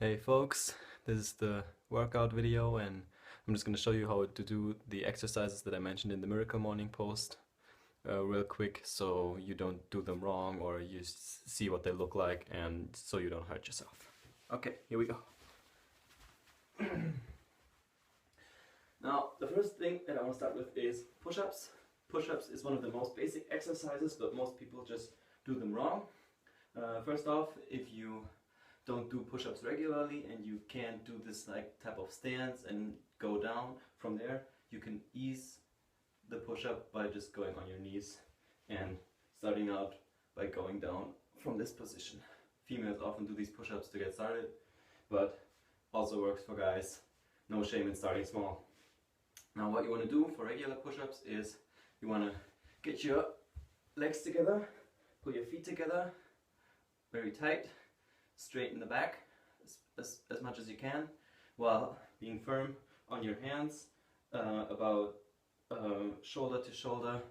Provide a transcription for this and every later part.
Hey folks, this is the workout video and I'm just going to show you how to do the exercises that I mentioned in the Miracle Morning post real quick so you don't do them wrong or you see what they look like and so you don't hurt yourself. Okay, here we go. Now, the first thing that I want to start with is push-ups. Push-ups is one of the most basic exercises, but most people just do them wrong. First off, if you don't do push-ups regularly and you can't do this type of stance and go down from there, you can ease the push-up by just going on your knees and starting out by going down from this position. Females often do these push-ups to get started, but also works for guys. No shame in starting small. Now what you want to do for regular push-ups is you want to get your legs together, put your feet together very tight, straighten the back as much as you can while being firm on your hands, about shoulder to shoulder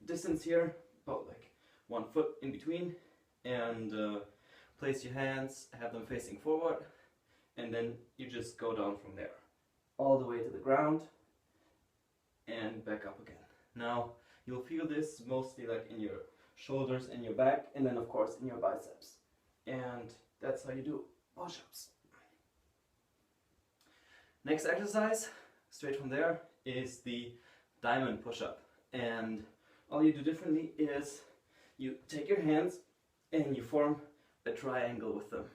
distance here, about like 1 foot in between, and place your hands, have them facing forward, and then you just go down from there all the way to the ground and back up again. Now you'll feel this mostly like in your shoulders and your back, and then of course in your biceps. And that's how you do push-ups. Next exercise, straight from there, is the diamond push-up. And all you do differently is you take your hands and you form a triangle with them.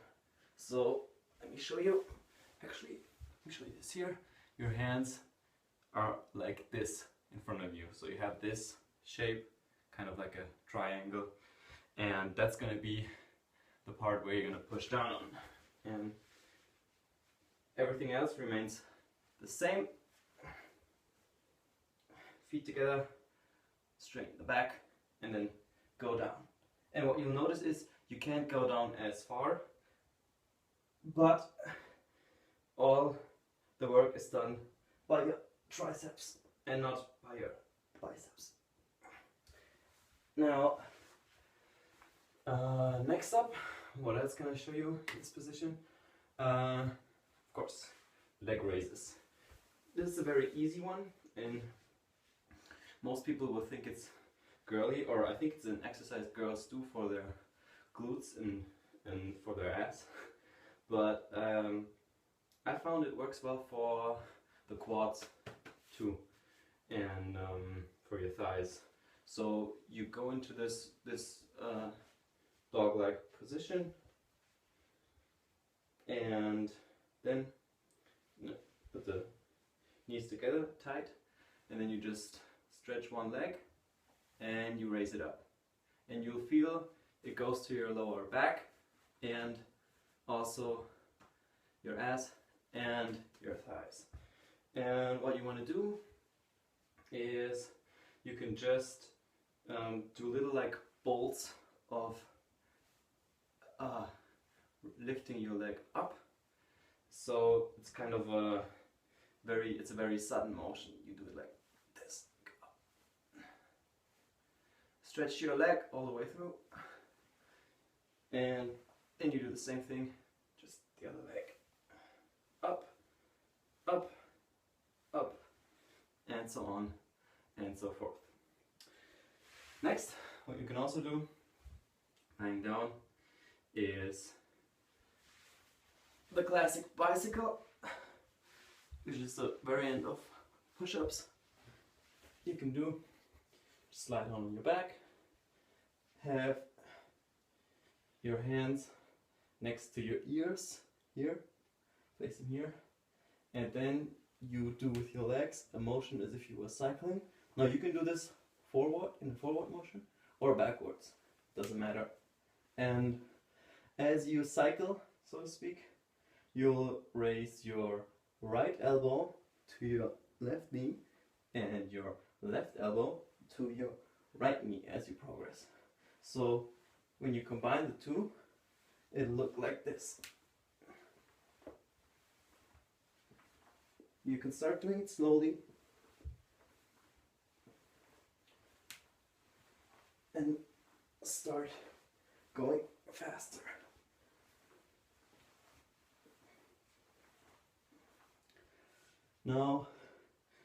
So let me show you. Actually, let me show you this here. Your hands are like this in front of you. So you have this shape, kind of like a triangle. And that's going to be the part where you're going to push down on, and everything else remains the same. Feet together, straighten the back, and then go down. And what you'll notice is you can't go down as far, but all the work is done by your triceps and not by your biceps. Now, next up, what else can I show you in this position? Of course, leg raises. This is a very easy one, and most people will think it's girly, or I think it's an exercise girls do for their glutes and for their ass. But I found it works well for the quads too, and for your thighs. So you go into this dog-like position, and then put the knees together tight, and then you just stretch one leg and you raise it up, and you'll feel it goes to your lower back and also your ass and your thighs. And what you want to do is you can just do little like bolts of lifting your leg up. So it's kind of a very sudden motion. You do it like this. Stretch your leg all the way through, and then you do the same thing, just the other leg. Up, up, up, and so on and so forth. Next, what you can also do lying down is the classic bicycle, which is a variant of push-ups. You can do slide on your back, have your hands next to your ears here, facing here, and then you do with your legs a motion as if you were cycling. Now you can do this forward, in a forward motion, or backwards, doesn't matter. And as you cycle, so to speak, you'll raise your right elbow to your left knee and your left elbow to your right knee as you progress. So when you combine the two, it'll look like this. You can start doing it slowly and start going faster. Now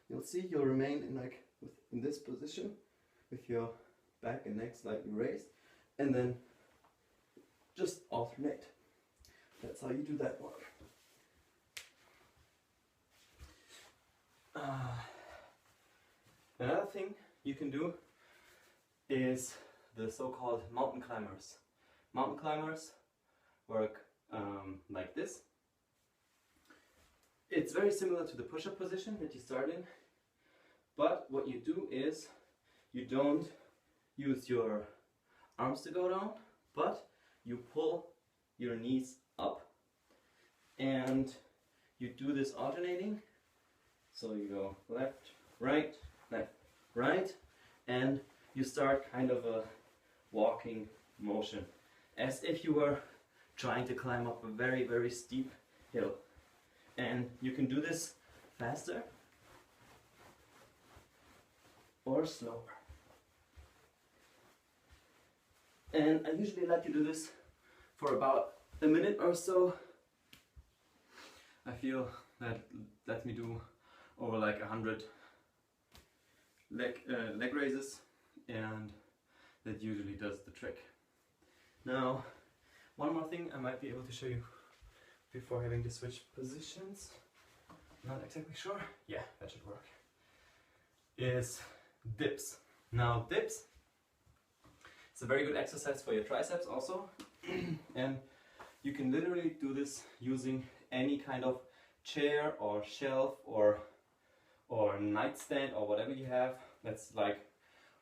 you'll see you'll remain in this position with your back and neck slightly raised, and then just alternate. That's how you do that one. Another thing you can do is the so-called mountain climbers. Mountain climbers work like this. It's very similar to the push-up position that you start in, but what you do is you don't use your arms to go down, but you pull your knees up, and you do this alternating. So you go left, right, and you start kind of a walking motion, as if you were trying to climb up a very, very steep hill. And you can do this faster or slower. And I usually let you do this for about a minute or so. I feel that lets me do over like 100 leg raises, and that usually does the trick. Now, one more thing I might be able to show you before having to switch positions, not exactly sure, yeah, that should work, is dips. Now dips, it's a very good exercise for your triceps also, and you can literally do this using any kind of chair or shelf or nightstand or whatever you have that's like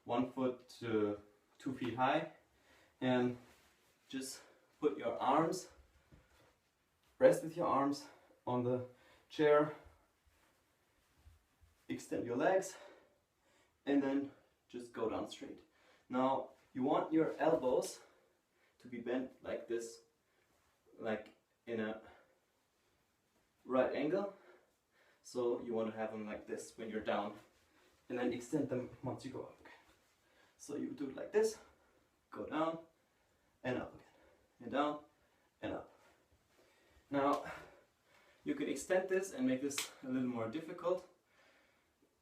1 foot to 2 feet high, and just put your arms, rest with your arms on the chair, extend your legs, and then just go down straight. Now you want your elbows to be bent like this, like in a right angle. So you want to have them like this when you're down, and then extend them once you go up. So you do it like this, go down and up again, and down and up. Now you can extend this and make this a little more difficult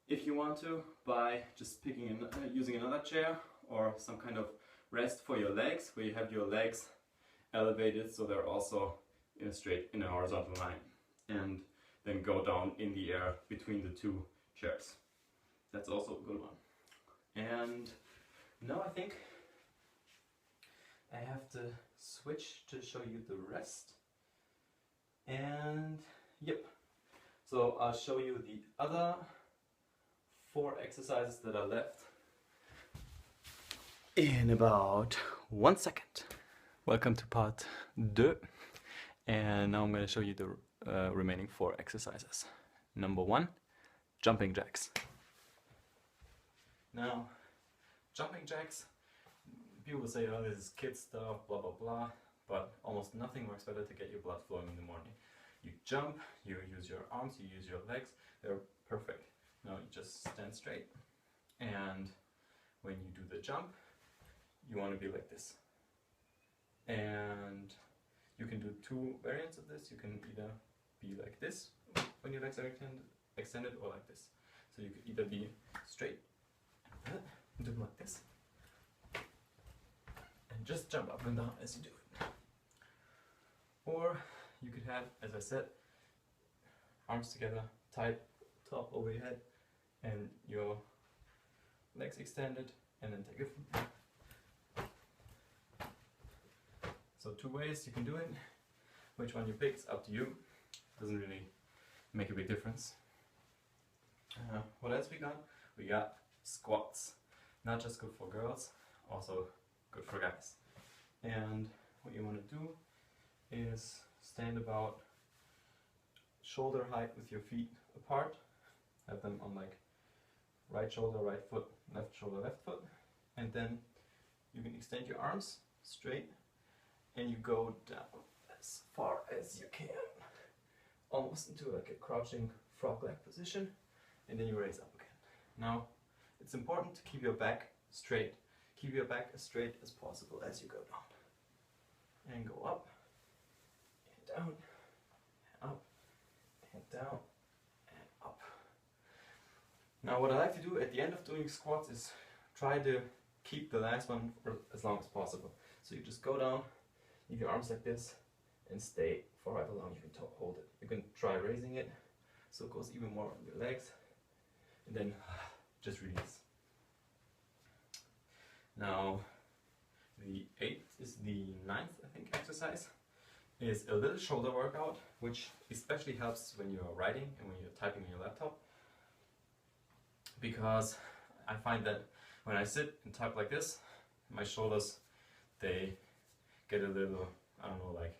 if you want to, by just using another chair or some kind of rest for your legs, where you have your legs elevated so they're also in a horizontal line, and then go down in the air between the two chairs. That's also a good one. And now I think I have to switch to show you the rest. And yep, so I'll show you the other 4 exercises that are left in about 1 second. Welcome to part 2, and now I'm going to show you the remaining 4 exercises. Number 1, jumping jacks. Now, jumping jacks, people will say, oh, this is kid stuff, blah blah blah, but almost nothing works better to get your blood flowing in the morning. You jump, you use your arms, you use your legs, they're perfect. Now you just stand straight, and when you do the jump, you want to be like this. And you can do 2 variants of this. You can either be like this when your legs are extended, or like this. So you could either be straight and do like this, and just jump up and down as you do it. Or you could have, as I said, arms together, tight, top over your head, and your legs extended, and then take it from there. So 2 ways you can do it. Which one you pick is up to you. Doesn't really make a big difference. What else we got? We got squats. Not just good for girls, also good for guys. And what you want to do is stand about shoulder height with your feet apart. Have them on like right shoulder, right foot, left shoulder, left foot. And then you can extend your arms straight, and you go down as far as you can, almost into like a crouching frog-like position, and then you raise up again. Now, it's important to keep your back straight. Keep your back as straight as possible as you go down. And go up, and down, and up, and down, and up. Now what I like to do at the end of doing squats is try to keep the last one for as long as possible. So you just go down, leave your arms like this, and stay for however long you can hold it. You can try raising it so it goes even more on your legs, and then just release. Now the ninth, I think, exercise is a little shoulder workout, which especially helps when you're writing and when you're typing on your laptop, because I find that when I sit and type like this, my shoulders, they get a little, I don't know, like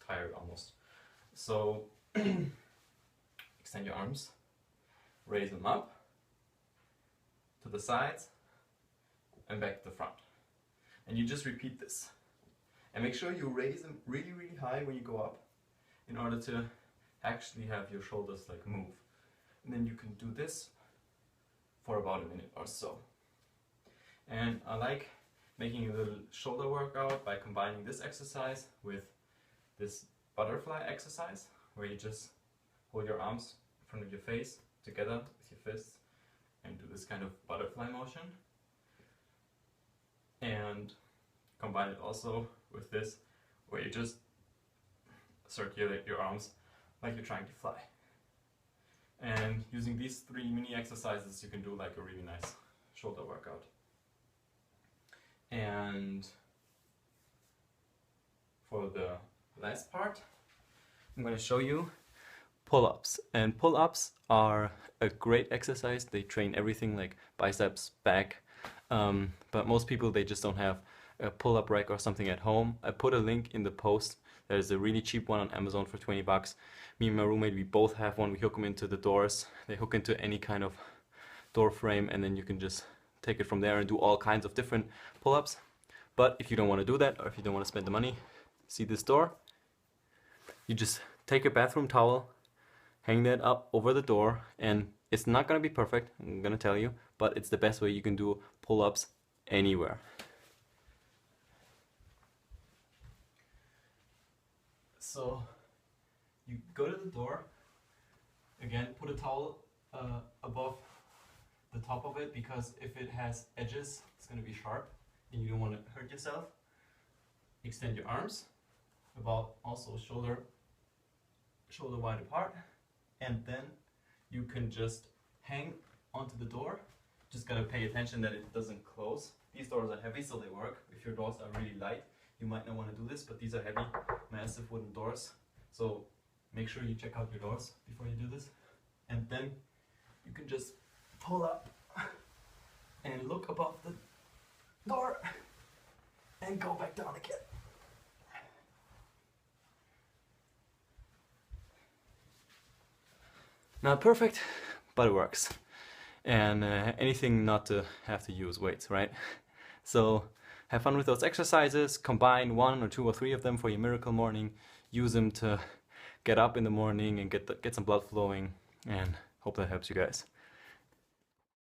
tired almost. So extend your arms, raise them up to the sides and back to the front. And you just repeat this. And make sure you raise them really, really high when you go up in order to actually have your shoulders like move. And then you can do this for about a minute or so. And I like making a little shoulder workout by combining this exercise with this butterfly exercise, where you just hold your arms in front of your face together with your fists and do this kind of butterfly motion. And combine it also with this, where you just circulate your arms like you're trying to fly. And using these 3 mini exercises, you can do like a really nice shoulder workout. And for the last part, I'm going to show you pull-ups. And pull-ups are a great exercise. They train everything like biceps, back, but most people, they just don't have a pull-up rack or something at home. I put a link in the post. There's a really cheap one on Amazon for 20 bucks. Me and my roommate, we both have one. We hook them into the doors. They hook into any kind of door frame, and then you can just take it from there and do all kinds of different pull-ups. But if you don't want to do that, or if you don't want to spend the money, see this door? You just take a bathroom towel, hang that up over the door, and it's not going to be perfect, I'm going to tell you, but it's the best way you can do pull-ups anywhere. So you go to the door, again put a towel above the top of it, because if it has edges it's going to be sharp and you don't want to hurt yourself. Extend your arms about also shoulder wide apart, and then you can just hang onto the door. Just gotta pay attention that it doesn't close. These doors are heavy, so they work. If your doors are really light, you might not want to do this, but these are heavy, massive wooden doors. So make sure you check out your doors before you do this. And then you can just pull up and look above the door and go back down again. Not perfect, but it works. And anything not to have to use weights, right? So have fun with those exercises. Combine 1 or 2 or 3 of them for your miracle morning. Use them to get up in the morning and get some blood flowing, and hope that helps you guys.